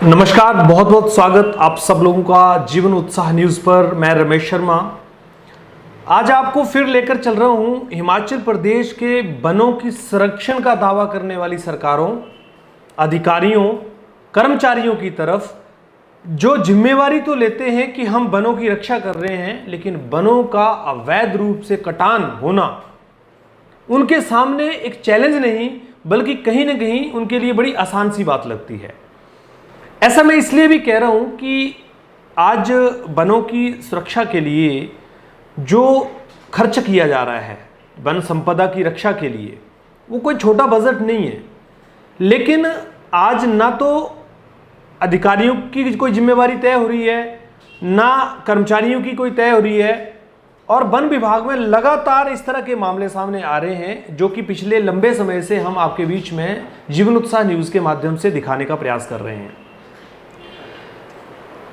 नमस्कार, बहुत बहुत स्वागत आप सब लोगों का जीवन उत्साह न्यूज़ पर। मैं रमेश शर्मा आज आपको फिर लेकर चल रहा हूं हिमाचल प्रदेश के वनों की संरक्षण का दावा करने वाली सरकारों, अधिकारियों, कर्मचारियों की तरफ, जो जिम्मेवारी तो लेते हैं कि हम वनों की रक्षा कर रहे हैं, लेकिन वनों का अवैध रूप से कटान होना उनके सामने एक चैलेंज नहीं बल्कि कहीं ना कहीं उनके लिए बड़ी आसान सी बात लगती है। ऐसा मैं इसलिए भी कह रहा हूं कि आज वनों की सुरक्षा के लिए जो खर्च किया जा रहा है वन संपदा की रक्षा के लिए, वो कोई छोटा बजट नहीं है। लेकिन आज ना तो अधिकारियों की कोई जिम्मेवारी तय हो रही है, ना कर्मचारियों की कोई तय हो रही है, और वन विभाग में लगातार इस तरह के मामले सामने आ रहे हैं जो कि पिछले लंबे समय से हम आपके बीच में जीवन उत्साह न्यूज़ के माध्यम से दिखाने का प्रयास कर रहे हैं।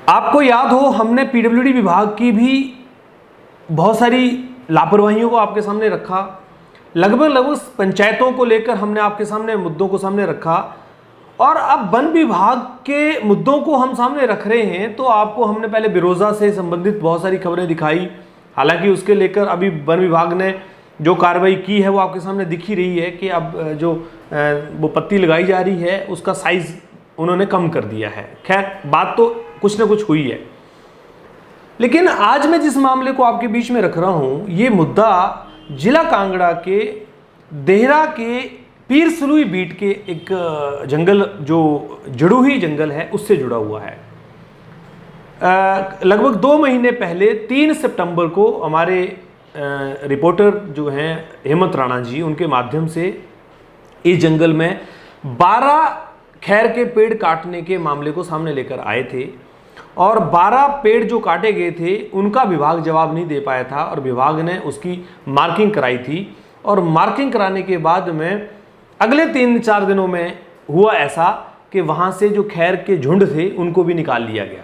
आपको याद हो, हमने पीडब्ल्यूडी विभाग की भी बहुत सारी लापरवाहियों को आपके सामने रखा। लगभग पंचायतों को लेकर हमने आपके सामने मुद्दों को सामने रखा, और अब वन विभाग के मुद्दों को हम सामने रख रहे हैं। तो आपको हमने पहले बिरोजा से संबंधित बहुत सारी खबरें दिखाई, हालांकि उसके लेकर अभी वन विभाग ने जो कार्रवाई की है वो आपके सामने दिख ही रही है कि अब जो वो पत्ती लगाई जा रही है उसका साइज उन्होंने कम कर दिया है। खैर, बात तो कुछ ना कुछ हुई है। लेकिन आज मैं जिस मामले को आपके बीच में रख रहा हूं, ये मुद्दा जिला कांगड़ा के देहरा के पीर सलूई बीट के एक जंगल, जो जड़ूही जंगल है, उससे जुड़ा हुआ है। लगभग 2 महीने पहले 3 सितंबर को हमारे रिपोर्टर जो हैं हेमंत राणा जी, उनके माध्यम से इस जंगल में 12 खैर के पेड़ काटने के मामले को सामने लेकर आए थे, और 12 पेड़ जो काटे गए थे उनका विभाग जवाब नहीं दे पाया था, और विभाग ने उसकी मार्किंग कराई थी। और मार्किंग कराने के बाद में अगले 3-4 दिनों में हुआ ऐसा कि वहाँ से जो खैर के झुंड थे उनको भी निकाल लिया गया।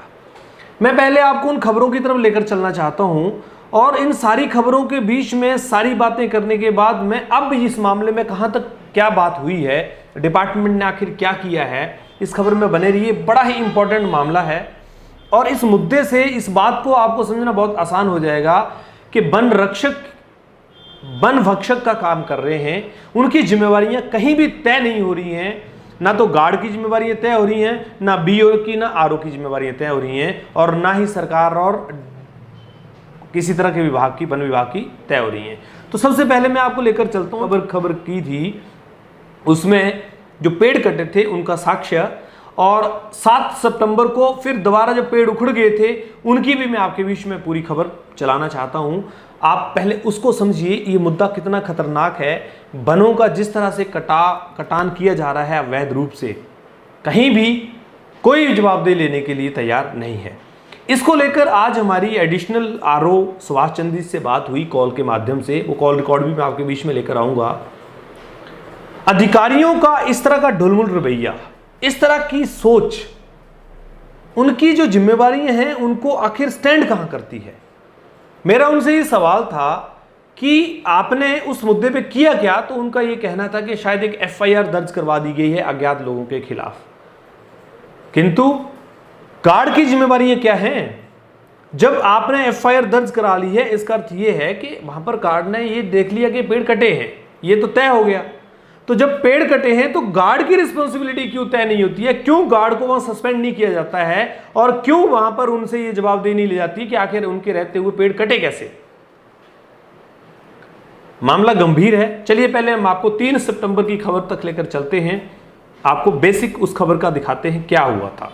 मैं पहले आपको उन खबरों की तरफ लेकर चलना चाहता हूँ, और इन सारी खबरों के बीच में सारी बातें करने के बाद मैं अब इस मामले में कहाँ तक क्या बात हुई है, डिपार्टमेंट ने आखिर क्या किया है, इस खबर में बने रहिए। बड़ा ही इंपॉर्टेंट मामला है, और इस मुद्दे से इस बात को आपको समझना बहुत आसान हो जाएगा कि वन रक्षक वन भक्षक का काम कर रहे हैं, उनकी जिम्मेवारियां कहीं भी तय नहीं हो रही हैं। ना तो गार्ड की जिम्मेवारियां तय हो रही हैं, ना बीओ की, ना आरओ की जिम्मेवारियां तय हो रही हैं, और ना ही सरकार और किसी तरह के विभाग की, वन विभाग की तय हो रही हैं। तो सबसे पहले मैं आपको लेकर चलता हूं, खबर की थी उसमें जो पेड़ कटे थे उनका साक्ष्य, और 7 सितंबर को फिर दोबारा जब पेड़ उखड़ गए थे उनकी भी मैं आपके बीच में पूरी खबर चलाना चाहता हूं। आप पहले उसको समझिए, ये मुद्दा कितना खतरनाक है। वनों का जिस तरह से कटान किया जा रहा है अवैध रूप से, कहीं भी कोई जवाबदेही लेने के लिए तैयार नहीं है। इसको लेकर आज हमारी एडिशनल आरओ सुभाष चंद्र से बात हुई कॉल के माध्यम से, वो कॉल रिकॉर्ड भी मैं आपके बीच में लेकर आऊंगा। अधिकारियों का इस तरह का ढुलमुल रवैया, इस तरह की सोच, उनकी जो जिम्मेवारियां हैं उनको आखिर स्टैंड कहां करती है। मेरा उनसे ये सवाल था कि आपने उस मुद्दे पे किया क्या, तो उनका ये कहना था कि शायद एक एफआईआर दर्ज करवा दी गई है अज्ञात लोगों के खिलाफ। किंतु गार्ड की जिम्मेवारियां क्या हैं? जब आपने एफआईआर दर्ज करा ली है, इसका अर्थ ये है कि वहां पर गार्ड ने ये देख लिया कि पेड़ कटे हैं, ये तो तय हो गया। तो जब पेड़ कटे हैं तो गार्ड की रिस्पॉन्सिबिलिटी क्यों तय नहीं होती है? क्यों गार्ड को वहां सस्पेंड नहीं किया जाता है, और क्यों वहां पर उनसे ये जवाबदेही नहीं ली जाती कि आखिर उनके रहते हुए पेड़ कटे कैसे? मामला गंभीर है। चलिए पहले हम आपको 3 सितंबर की खबर तक लेकर चलते हैं, आपको बेसिक उस खबर का दिखाते हैं क्या हुआ था।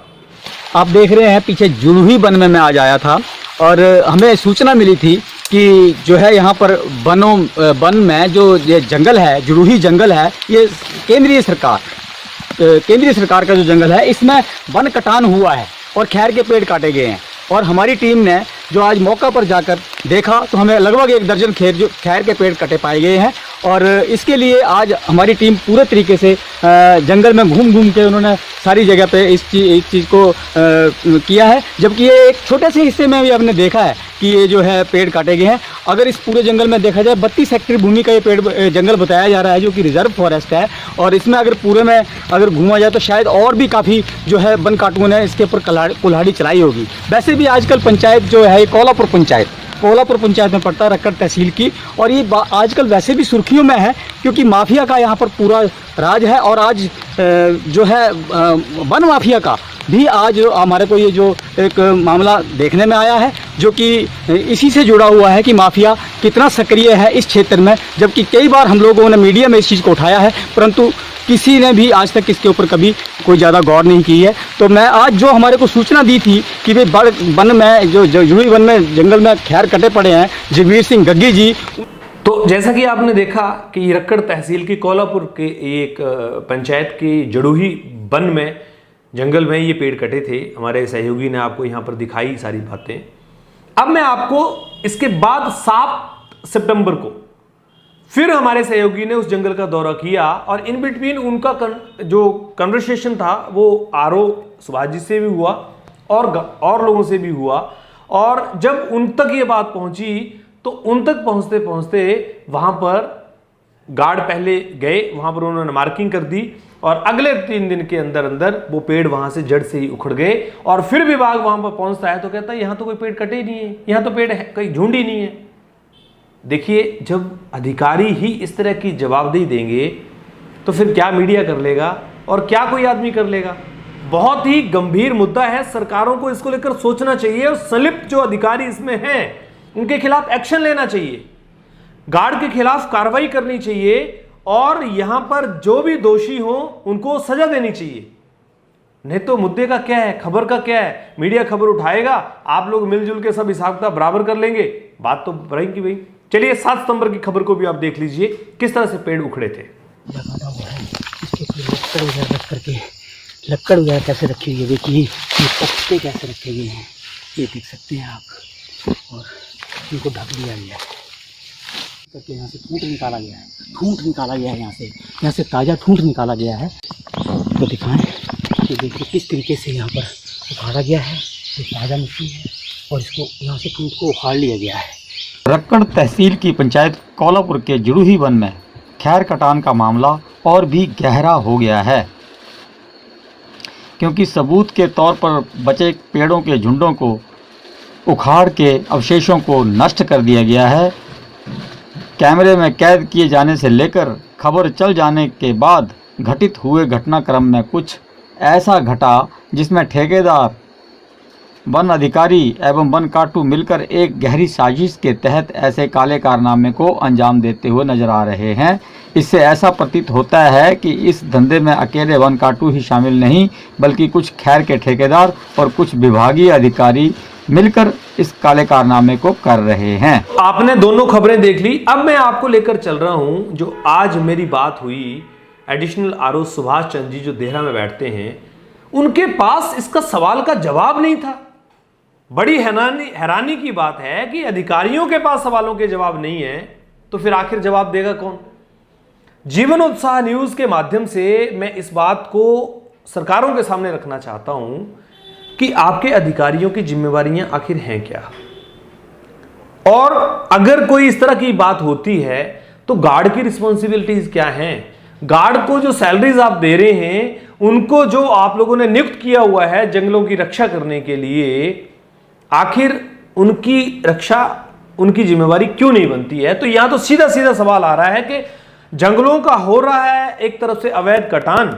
आप देख रहे हैं पीछे जड़ूही वन में मैं आज आया था, और हमें सूचना मिली थी कि जो है यहाँ पर वन में जो ये जंगल है, जड़ूही जंगल है, ये केंद्रीय सरकार का जो जंगल है, इसमें वन कटान हुआ है और खैर के पेड़ काटे गए हैं। और हमारी टीम ने जो आज मौका पर जाकर देखा तो हमें लगभग 1 दर्जन खैर के पेड़ कटे पाए गए हैं, और इसके लिए आज हमारी टीम पूरे तरीके से जंगल में घूम घूम के उन्होंने सारी जगह पे इस चीज़ को किया है। जबकि ये एक छोटे से हिस्से में भी आपने देखा है कि ये जो है पेड़ काटे गए हैं। अगर इस पूरे जंगल में देखा जाए 32 हेक्टेयर भूमि का ये पेड़ जंगल बताया जा रहा है, जो कि रिजर्व फॉरेस्ट है। और इसमें अगर पूरे में अगर घूमा जाए तो शायद और भी काफ़ी जो है वन काटुओं ने इसके ऊपर कुल्हाड़ी चलाई होगी। वैसे भी आजकल पंचायत जो है, ये कोल्हापुर पंचायत में पड़ता है, रक्कड़ तहसील की। और ये आजकल वैसे भी सुर्खियों में है क्योंकि माफिया का यहाँ पर पूरा राज है। और आज जो है वन माफिया का भी आज हमारे को ये जो एक मामला देखने में आया है, जो कि इसी से जुड़ा हुआ है कि माफिया कितना सक्रिय है इस क्षेत्र में। जबकि कई बार हम लोगों ने मीडिया में इस चीज़ को उठाया है, परंतु किसी ने भी आज तक इसके ऊपर कभी कोई ज़्यादा गौर नहीं की है। तो मैं आज जो हमारे को सूचना दी थी कि भाई बड़ वन में जो जुड़ी वन में जंगल में खैर कटे पड़े हैं, जगवीर सिंह गग्गी जी। तो जैसा कि आपने देखा कि रक्कड़ तहसील की कोल्हापुर के एक पंचायत की जड़ूही वन में जंगल में ये पेड़ कटे थे। हमारे सहयोगी ने आपको यहाँ पर दिखाई सारी बातें। अब मैं आपको इसके बाद 7 सितंबर को फिर हमारे सहयोगी ने उस जंगल का दौरा किया और इन बिटवीन उनका जो कन्वर्सेशन था वो आरओ सुभाष जी से भी हुआ और लोगों से भी हुआ। और जब उन तक ये बात पहुंची तो उन तक पहुंचते पहुंचते वहां पर गार्ड पहले गए, वहां पर उन्होंने मार्किंग कर दी और अगले 3 दिन के अंदर अंदर वो पेड़ वहां से जड़ से ही उखड़ गए। और फिर विभाग वहां पर पहुंचता है तो कहता है यहाँ तो कोई पेड़ कटे ही नहीं है, यहाँ तो पेड़ कहीं झुंड ही नहीं है। देखिए, जब अधिकारी ही इस तरह की जवाबदेही देंगे तो फिर क्या मीडिया कर लेगा और क्या कोई आदमी कर लेगा। बहुत ही गंभीर मुद्दा है, सरकारों को इसको लेकर सोचना चाहिए और संलिप्त जो अधिकारी इसमें हैं उनके खिलाफ एक्शन लेना चाहिए, गार्ड के खिलाफ कार्रवाई करनी चाहिए और यहां पर जो भी दोषी हो उनको सजा देनी चाहिए। नहीं तो मुद्दे का क्या है, खबर का क्या है, मीडिया खबर उठाएगा, आप लोग मिलजुल के सब हिसाब किताब बराबर कर लेंगे, बात तो रहेगी भाई। चलिए 7 सितंबर की खबर को भी आप देख लीजिए किस तरह से पेड़ उखड़े थे। लक्कड़ वगैरह कैसे रखी हुई है, देखिए ये पत्ते कैसे रखे गए हैं, ये देख सकते हैं आप। और इनको ढक दिया गया है करके, यहाँ से ठूंठ निकाला गया है, यहाँ से ताज़ा ठूंठ निकाला गया है। तो दिखाएं कि देखिए किस तरीके से यहाँ पर उखाड़ा गया है, ये ताज़ा मिट्टी है और इसको यहाँ से ठूंठ को उखाड़ लिया गया है। रक्कड़ तहसील की पंचायत कोल्हापुर के जड़ूही वन में खैर कटान का मामला और भी गहरा हो गया है, क्योंकि सबूत के तौर पर बचे पेड़ों के झुंडों को उखाड़ के अवशेषों को नष्ट कर दिया गया है। कैमरे में कैद किए जाने से लेकर खबर चल जाने के बाद घटित हुए घटनाक्रम में कुछ ऐसा घटा जिसमें ठेकेदार, वन अधिकारी एवं वन काटू मिलकर एक गहरी साजिश के तहत ऐसे काले कारनामे को अंजाम देते हुए नजर आ रहे हैं। इससे ऐसा प्रतीत होता है कि इस धंधे में अकेले वन काटू ही शामिल नहीं, बल्कि कुछ खैर के ठेकेदार और कुछ विभागीय अधिकारी मिलकर इस काले कारनामे को कर रहे हैं। आपने दोनों खबरें देख ली। अब मैं आपको लेकर चल रहा हूं, जो आज मेरी बात हुई एडिशनल आरओ सुभाष चंद्र जी जो देहरा में बैठते हैं, उनके पास इसका सवाल का जवाब नहीं था। बड़ी हैरानी की बात है कि अधिकारियों के पास सवालों के जवाब नहीं है, तो फिर आखिर जवाब देगा कौन। जीवन उत्साह न्यूज के माध्यम से मैं इस बात को सरकारों के सामने रखना चाहता हूं कि आपके अधिकारियों की जिम्मेवारियां आखिर हैं क्या, और अगर कोई इस तरह की बात होती है तो गार्ड की रिस्पॉन्सिबिलिटीज क्या हैं। गार्ड को जो सैलरीज आप दे रहे हैं, उनको जो आप लोगों ने नियुक्त किया हुआ है जंगलों की रक्षा करने के लिए, आखिर उनकी रक्षा, उनकी जिम्मेवारी क्यों नहीं बनती है। तो यहां तो सीधा सीधा सवाल आ रहा है कि जंगलों का हो रहा है एक तरफ से अवैध कटान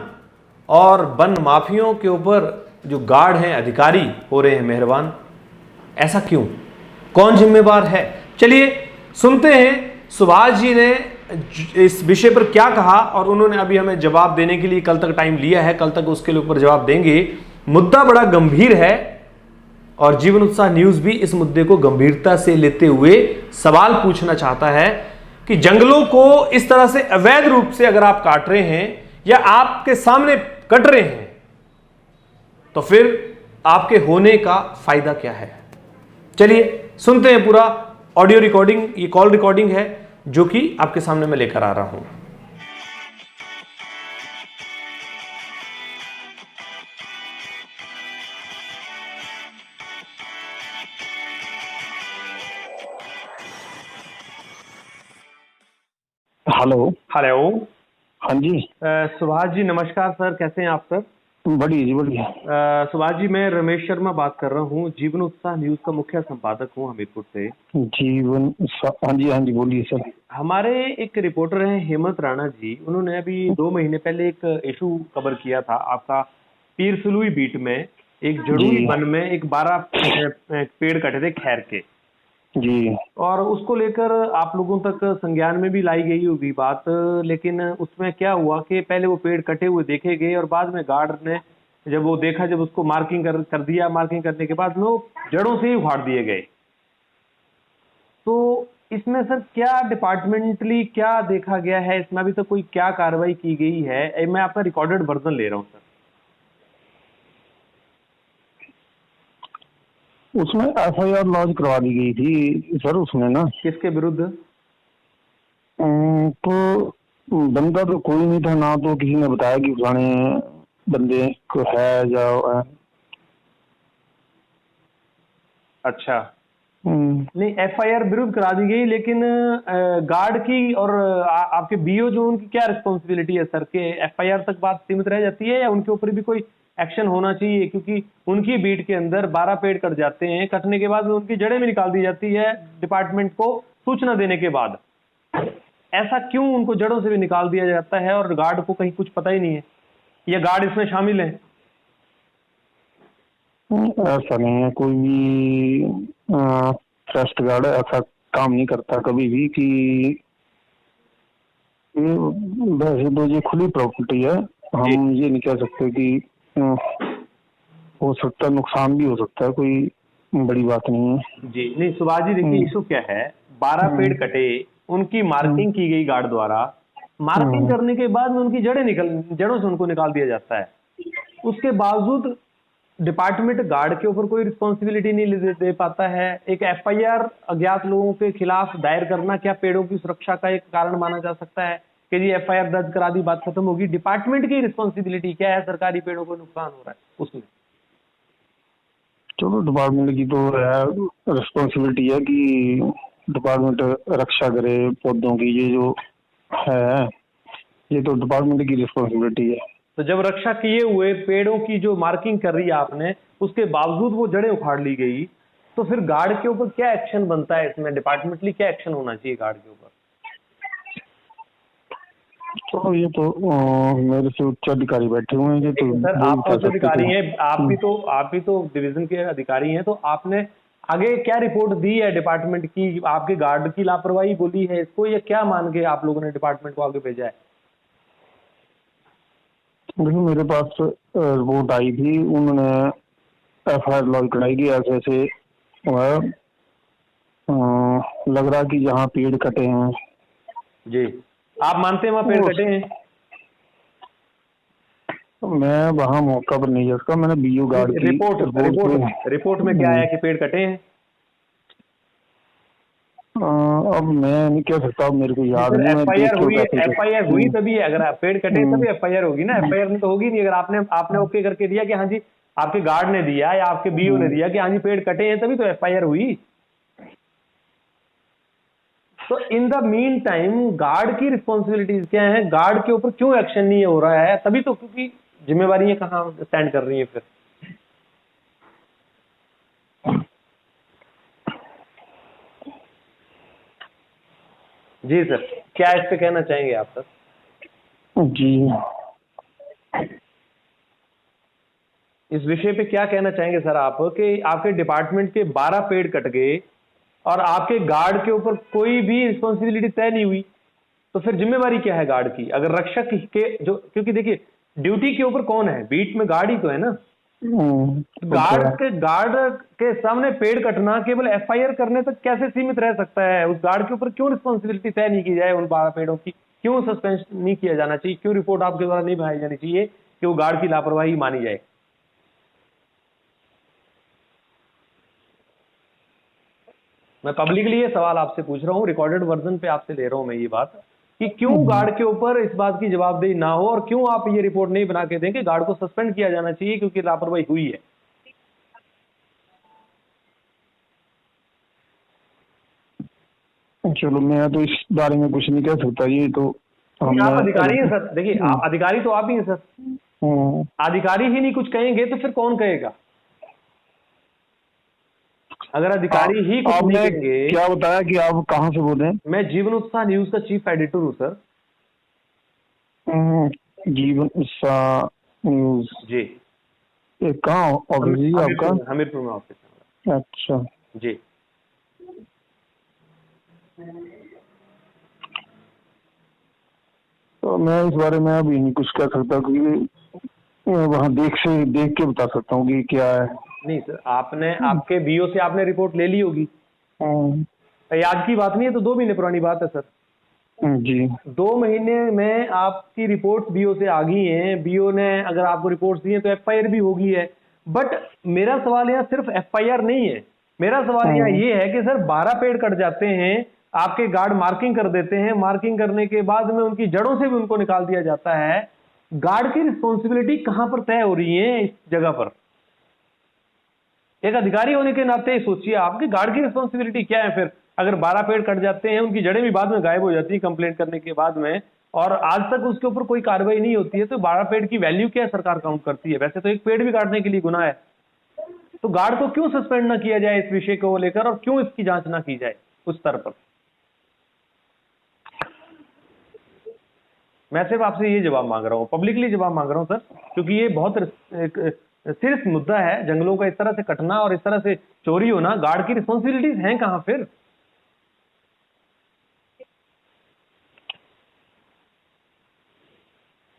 और वन माफियों के ऊपर जो गार्ड हैं, अधिकारी हो रहे हैं मेहरबान। ऐसा क्यों, कौन जिम्मेवार है। चलिए सुनते हैं सुभाष जी ने इस विषय पर क्या कहा, और उन्होंने अभी हमें जवाब देने के लिए कल तक टाइम लिया है, कल तक उसके ऊपर जवाब देंगे। मुद्दा बड़ा गंभीर है और जीवन उत्साह न्यूज भी इस मुद्दे को गंभीरता से लेते हुए सवाल पूछना चाहता है कि जंगलों को इस तरह से अवैध रूप से अगर आप काट रहे हैं या आपके सामने कट रहे हैं, तो फिर आपके होने का फायदा क्या है। चलिए सुनते हैं पूरा ऑडियो रिकॉर्डिंग, ये कॉल रिकॉर्डिंग है जो कि आपके सामने मैं लेकर आ रहा हूं। हेलो। हेलो। हाँ जी। सुभाष जी नमस्कार सर, कैसे हैं आप सर? बढ़िया जी बढ़िया। सुभाष जी, मैं रमेश शर्मा बात कर रहा हूँ, जीवन उत्साह न्यूज का मुख्य संपादक हूँ हमीरपुर से। हाँ जी बोलिए सर। हमारे एक रिपोर्टर हैं हेमंत राणा जी, उन्होंने अभी 2 महीने पहले एक इशू कवर किया था आपका, पीर सुलुई बीट में एक जड़ूई जी वन में एक 12 पेड़ कटे थे खैर के, जी। और उसको लेकर आप लोगों तक संज्ञान में भी लाई गई होगी बात, लेकिन उसमें क्या हुआ कि पहले वो पेड़ कटे हुए देखे गए और बाद में गार्ड ने जब वो देखा, जब उसको मार्किंग कर दिया, मार्किंग करने के बाद वो जड़ों से ही उखाड़ दिए गए। तो इसमें सर क्या डिपार्टमेंटली क्या देखा गया है, इसमें अभी तक कोई क्या कार्रवाई की गई है? मैं आपका रिकॉर्डेड वर्जन ले रहा हूँ सर। उसमें एफआईआर लॉन्च करवा दी गई थी सर उसमें ना। किसके विरुद्ध? तो बंदा तो कोई नहीं था ना, तो किसी ने बताया कि फलाने बंदे को है या अच्छा। नहीं, एफआईआर विरुद्ध करा दी गई, लेकिन गार्ड की और आपके बीओ जो, उनकी क्या रिस्पॉन्सिबिलिटी है सर? के एफआईआर तक बात सीमित रह जाती है या उनके ऊपर भी कोई एक्शन होना चाहिए? क्योंकि उनकी बीट के अंदर 12 पेड़ कट जाते हैं, कटने के बाद उनकी जड़ें भी निकाल दी जाती है डिपार्टमेंट को सूचना देने के बाद। ऐसा क्यों उनको जड़ों से भी निकाल दिया जाता है और गार्ड को कहीं कुछ पता ही नहीं है, या गार्ड इसमें शामिल है? ऐसा नहीं है, कोई भी ट्रस्ट गार्ड ऐसा काम नहीं करता कभी भी कि वैसे तो ये खुली प्रॉपर्टी है, हम ये नहीं कह सकते कि हो सकता है, नुकसान भी हो सकता है, कोई बड़ी बात नहीं है जी नहीं सुभाष जी, देखिए इशू क्या है, 12 पेड़ कटे, उनकी मार्किंग की गई गार्ड द्वारा, मार्किंग करने के बाद में उनकी जड़ों से उनको निकाल दिया जाता है। उसके बावजूद डिपार्टमेंट गार्ड के ऊपर कोई रिस्पॉन्सिबिलिटी नहीं दे पाता है। एक एफआईआर अज्ञात लोगों के खिलाफ दायर करना क्या पेड़ों की सुरक्षा का एक कारण माना जा सकता है कि जी एफआईआर दर्ज करा दी, बात खत्म होगी? डिपार्टमेंट की रिस्पॉन्सिबिलिटी क्या है? सरकारी पेड़ों को नुकसान हो रहा है उसमें। चलो डिपार्टमेंट की तो रिस्पॉन्सिबिलिटी है कि डिपार्टमेंट रक्षा करे पौधों की, ये जो है ये तो डिपार्टमेंट की रिस्पॉन्सिबिलिटी है। तो जब रक्षा किए हुए पेड़ों की जो मार्किंग कर रही है आपने, उसके बावजूद वो जड़ें उखाड़ ली गई, तो फिर गार्ड के ऊपर क्या एक्शन बनता है? इसमें डिपार्टमेंटली क्या एक्शन होना चाहिए गार्ड के ऊपर? तो ये तो मेरे से उच्च अधिकारी बैठे हुए हैं, ये तो सर आप उच्च अधिकारी हैं, आप भी तो डिवीजन के अधिकारी हैं, तो आपने आगे क्या रिपोर्ट दी है डिपार्टमेंट की? आपके गार्ड की लापरवाही बोली है इसको, या क्या मान के आप लोगों ने डिपार्टमेंट को आगे भेजा है? देखिए मेरे पास रिपोर्ट आई थी, उन्होंने एफआईआर लॉन्च कराई कि ऐसे ऐसे लग रहा कि जहाँ पेड़ कटे हैं। जी, आप मानते हैं वहाँ पेड़ कटे हैं? मैं वहाँ मौका पर नहीं जा सकता, मैंने बीओ गार्ड की रिपोर्ट में क्या है कि पेड़ कटे हैं? अब मैं नहीं कह सकता, अब मेरे को याद नहीं। एफआईआर हुई तभी, अगर आप पेड़ कटे तभी एफआईआर होगी ना, एफआईआर में तो होगी नहीं। अगर आपने ओके करके दिया कि हाँ जी, आपके गार्ड ने दिया या आपके बीओ ने दिया कि हाँ जी पेड़ कटे हैं, तभी तो एफआईआर हुई। तो in the mean time guard की रिस्पॉन्सिबिलिटीज क्या है? गार्ड के ऊपर क्यों एक्शन नहीं हो रहा है? तभी तो, क्योंकि जिम्मेवारियां कहाँ स्टैंड कर रही है फिर? जी सर, क्या इस पे कहना चाहेंगे आप सर? जी, इस विषय पे क्या कहना चाहेंगे सर आप कि आपके डिपार्टमेंट के 12 पेड़ कट गए और आपके गार्ड के ऊपर कोई भी रिस्पॉन्सिबिलिटी तय नहीं हुई, तो फिर जिम्मेवारी क्या है गार्ड की? अगर रक्षक के जो, क्योंकि देखिए ड्यूटी के ऊपर कौन है? बीट में गार्ड ही तो है ना। गार्ड के सामने पेड़ कटना केवल एफआईआर करने तक कैसे सीमित रह सकता है? उस गार्ड के ऊपर क्यों रिस्पॉन्सिबिलिटी तय नहीं की जाए? उन 12 पेड़ों की क्यों सस्पेंड नहीं किया जाना चाहिए? क्यों रिपोर्ट आपके द्वारा नहीं बनाई जानी चाहिए कि वो गार्ड की लापरवाही मानी जाए? मैं पब्लिकली ये सवाल आपसे पूछ रहा हूँ, रिकॉर्डेड वर्जन पे आपसे ले रहा हूँ मैं ये बात, कि क्यों गार्ड के ऊपर इस बात की जवाबदेही ना हो और क्यों आप ये रिपोर्ट नहीं बना के दें कि गार्ड को सस्पेंड किया जाना चाहिए क्योंकि लापरवाही हुई है। चलो मैं तो इस बारे में कुछ नहीं कह सकता, ये तो आप अधिकारी हैं सर, देखिए अधिकारी तो आप ही हैं सर, अधिकारी ही नहीं कुछ कहेंगे तो फिर कौन कहेगा? अगर अधिकारी ही कुछ नहीं आपने कहेंगे। क्या बताया कि आप कहाँ से बोल रहे हैं? मैं जीवन उत्साह न्यूज का चीफ एडिटर हूँ सर। जीवन उत्साह न्यूज जी। ये कहाँ ऑफिस जी आपका? हमीरपुर में ऑफिस है। अच्छा जी। तो मैं इस बारे में अभी नहीं कुछ कह सकता क्योंकि वहाँ देख के बता सकता हूँ कि क्या है। नहीं सर, आपने आपके बीओ से आपने रिपोर्ट ले ली होगी। आज की बात नहीं है तो 2 महीने पुरानी बात है सर। जी 2 महीने में आपकी रिपोर्ट बीओ से आ गई हैं, बीओ ने अगर आपको रिपोर्ट्स दी हैं तो एफआईआर भी होगी है। बट मेरा सवाल यहाँ सिर्फ एफआईआर नहीं है, मेरा सवाल यहाँ ये है कि सर 12 पेड़ कट जाते हैं, आपके गार्ड मार्किंग कर देते हैं, मार्किंग करने के बाद में उनकी जड़ों से भी उनको निकाल दिया जाता है। गार्ड की रिस्पॉन्सिबिलिटी कहां पर तय हो रही है इस जगह पर? एक अधिकारी होने के नाते सोचिए आपके गार्ड की रिस्पॉन्सिबिलिटी क्या है फिर? अगर 12 पेड़ कट जाते हैं, उनकी जड़ें भी बाद में गायब हो जाती है कंप्लेंट करने के बाद में, और आज तक उसके ऊपर कोई कार्रवाई नहीं होती है, तो 12 पेड़ की वैल्यू क्या सरकार काउंट करती है? वैसे तो एक पेड़ भी काटने के लिए गुनाह है। तो गार्ड को क्यों सस्पेंड ना किया जाए इस विषय को लेकर, और क्यों इसकी जांच ना की जाए उस स्तर पर? मैं सिर्फ आपसे ये जवाब मांग रहा हूँ, पब्लिकली जवाब मांग रहा हूँ सर, क्योंकि ये बहुत सीरियस मुद्दा है। जंगलों का इस तरह से कटना और इस तरह से चोरी होना, गार्ड की रिस्पॉन्सिबिलिटीज हैं कहां फिर?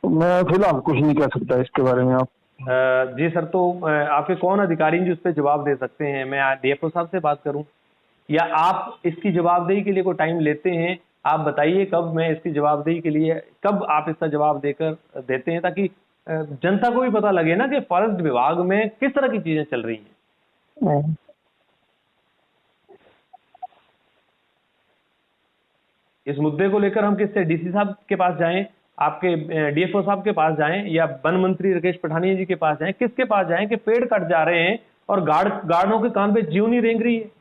मैं फिलहाल कुछ नहीं कह सकता इसके बारे में। आप जी सर, तो आपके कौन अधिकारी जो इस पे जवाब दे सकते हैं? मैं डीएफओ साहब से बात करूं या आप इसकी जवाबदेही के लिए कोई टाइम लेते हैं? आप बताइए कब मैं इसकी जवाबदेही के लिए, कब आप इसका जवाब देते हैं, ताकि जनता को भी पता लगे ना कि फॉरेस्ट विभाग में किस तरह की चीजें चल रही हैं। इस मुद्दे को लेकर हम किससे, डीसी साहब के पास जाएं, आपके डीएफओ साहब के पास जाएं, या वन मंत्री राकेश पठानिया जी के पास जाएं? किसके पास जाएं कि पेड़ कट जा रहे हैं और गार्डों के कान पे ज्यों नहीं रेंग रही है?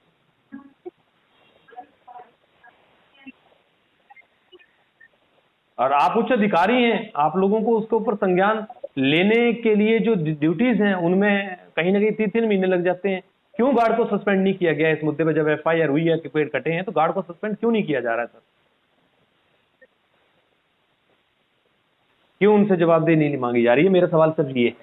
और आप उच्च अधिकारी हैं, आप लोगों को उसके ऊपर संज्ञान लेने के लिए जो ड्यूटीज हैं उनमें कहीं ना कहीं 3-3 महीने लग जाते हैं। क्यों गार्ड को सस्पेंड नहीं किया गया इस मुद्दे पर? जब एफआईआर हुई है कि पेड़ कटे हैं, तो गार्ड को सस्पेंड क्यों नहीं किया जा रहा है सर? क्यों उनसे जवाबदेही नहीं मांगी जा रही है? मेरा सवाल सिर्फ ये है।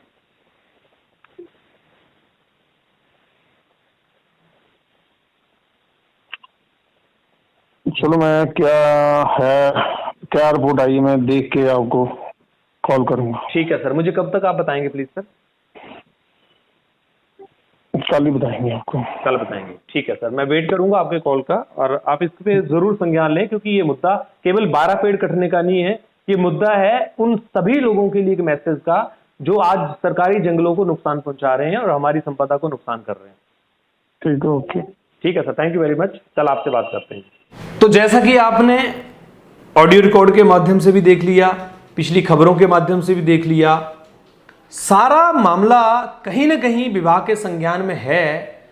चलो मैं क्या रिपोर्ट आई है मैं देख के आपको कॉल करूंगा। ठीक है सर, मुझे कब तक आप बताएंगे प्लीज सर? कल ही बताएंगे आपको। कल बताएंगे, ठीक है सर, मैं वेट करूंगा आपके कॉल का, और आप इस पे जरूर संज्ञान लें, क्योंकि ये मुद्दा केवल 12 पेड़ कटने का नहीं है, ये मुद्दा है उन सभी लोगों के लिए एक मैसेज का जो आज सरकारी जंगलों को नुकसान पहुंचा रहे हैं और हमारी संपदा को नुकसान कर रहे हैं। ठीक है, ओके, ठीक है sir, thank you very much. कल आपसे बात करते हैं। तो जैसा कि आपने ऑडियो रिकॉर्ड के माध्यम से भी देख लिया, पिछली खबरों के माध्यम से भी देख लिया, सारा मामला कहीं ना कहीं विभाग के संज्ञान में है,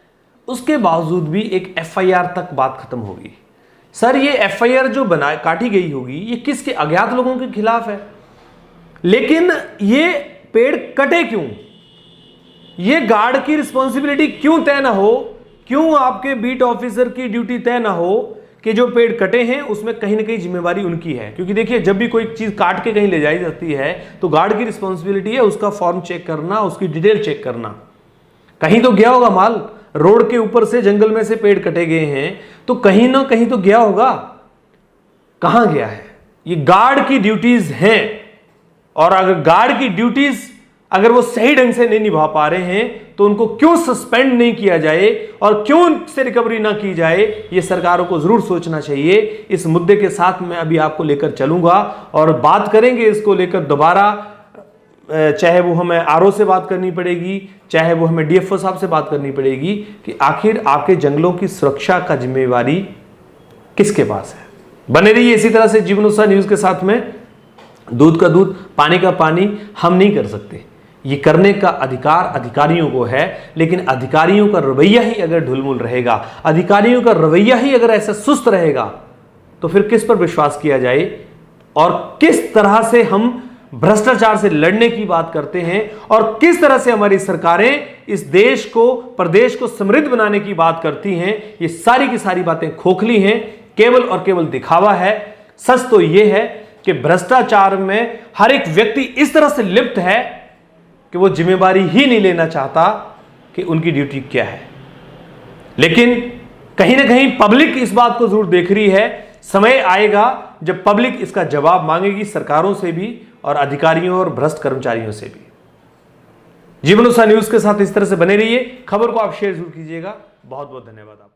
उसके बावजूद भी एक एफआईआर तक बात खत्म होगी। सर ये एफआईआर जो काटी गई होगी ये किसके? अज्ञात लोगों के खिलाफ है। लेकिन ये पेड़ कटे क्यों? ये गार्ड की रिस्पॉन्सिबिलिटी क्यों तय ना हो? क्यों आपके बीट ऑफिसर की ड्यूटी तय ना हो कि जो पेड़ कटे हैं उसमें कहीं ना कहीं जिम्मेवारी उनकी है? क्योंकि देखिए, जब भी कोई चीज काट के कहीं ले जाई जाती है तो गार्ड की रिस्पॉन्सिबिलिटी है उसका फॉर्म चेक करना, उसकी डिटेल चेक करना। कहीं तो गया होगा माल, रोड के ऊपर से जंगल में से पेड़ कटे गए हैं तो कहीं ना कहीं तो गया होगा। कहां गया है? ये गार्ड की ड्यूटीज हैं, और अगर गार्ड की ड्यूटीज अगर वो सही ढंग से नहीं निभा पा रहे हैं तो उनको क्यों सस्पेंड नहीं किया जाए और क्यों उनसे रिकवरी ना की जाए, ये सरकारों को जरूर सोचना चाहिए। इस मुद्दे के साथ मैं अभी आपको लेकर चलूंगा और बात करेंगे इसको लेकर दोबारा चाहे वो हमें आरओ से बात करनी पड़ेगी, चाहे वो हमें डीएफओ साहब से बात करनी पड़ेगी कि आखिर आपके जंगलों की सुरक्षा का जिम्मेवारी किसके पास है। बने रहिए इसी तरह से जीवन उत्साह न्यूज के साथ में। दूध का दूध, पानी का पानी हम नहीं कर सकते, ये करने का अधिकार अधिकारियों को है, लेकिन अधिकारियों का रवैया ही अगर ढुलमुल रहेगा, अधिकारियों का रवैया ही अगर ऐसा सुस्त रहेगा, तो फिर किस पर विश्वास किया जाए और किस तरह से हम भ्रष्टाचार से लड़ने की बात करते हैं और किस तरह से हमारी सरकारें इस देश को, प्रदेश को समृद्ध बनाने की बात करती हैं। ये सारी की सारी बातें खोखली हैं, केवल और केवल दिखावा है। सच तो यह है कि भ्रष्टाचार में हर एक व्यक्ति इस तरह से लिप्त है कि वो जिम्मेवारी ही नहीं लेना चाहता कि उनकी ड्यूटी क्या है। लेकिन कहीं ना कहीं पब्लिक इस बात को जरूर देख रही है। समय आएगा जब पब्लिक इसका जवाब मांगेगी, सरकारों से भी और अधिकारियों और भ्रष्ट कर्मचारियों से भी। जीवन उत्साह न्यूज के साथ इस तरह से बने रहिए। खबर को आप शेयर जरूर कीजिएगा। बहुत बहुत धन्यवाद।